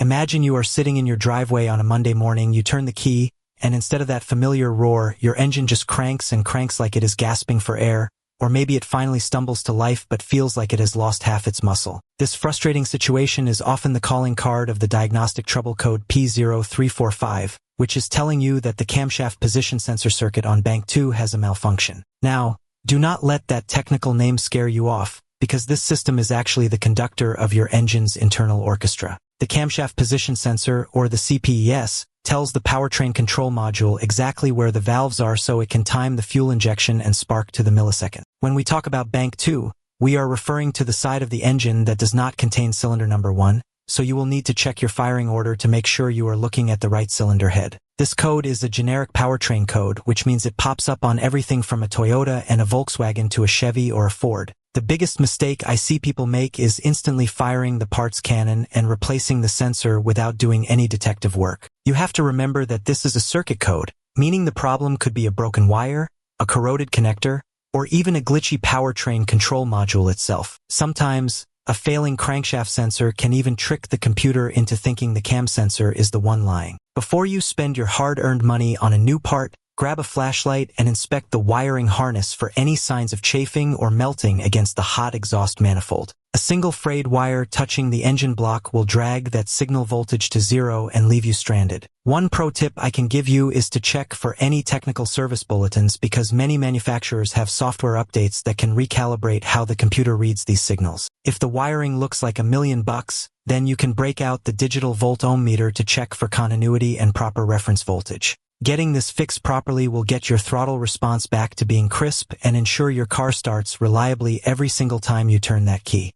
Imagine you are sitting in your driveway on a Monday morning, you turn the key, and instead of that familiar roar, your engine just cranks and cranks like it is gasping for air, or maybe it finally stumbles to life but feels like it has lost half its muscle. This frustrating situation is often the calling card of the diagnostic trouble code P0325, which is telling you that the camshaft position sensor circuit on bank 2 has a malfunction. Now, do not let that technical name scare you off, because this system is actually the conductor of your engine's internal orchestra. The camshaft position sensor, or the CPES, tells the powertrain control module exactly where the valves are so it can time the fuel injection and spark to the millisecond. When we talk about bank 2, we are referring to the side of the engine that does not contain cylinder number 1, so you will need to check your firing order to make sure you are looking at the right cylinder head. This code is a generic powertrain code, which means it pops up on everything from a Toyota and a Volkswagen to a Chevy or a Ford. The biggest mistake I see people make is instantly firing the parts cannon and replacing the sensor without doing any detective work. You have to remember that this is a circuit code, meaning the problem could be a broken wire, a corroded connector, or even a glitchy powertrain control module itself. Sometimes, a failing crankshaft sensor can even trick the computer into thinking the cam sensor is the one lying. Before you spend your hard-earned money on a new part, grab a flashlight and inspect the wiring harness for any signs of chafing or melting against the hot exhaust manifold. A single frayed wire touching the engine block will drag that signal voltage to zero and leave you stranded. One pro tip I can give you is to check for any technical service bulletins, because many manufacturers have software updates that can recalibrate how the computer reads these signals. If the wiring looks like $1 million, then you can break out the digital volt-ohm meter to check for continuity and proper reference voltage. Getting this fixed properly will get your throttle response back to being crisp and ensure your car starts reliably every single time you turn that key.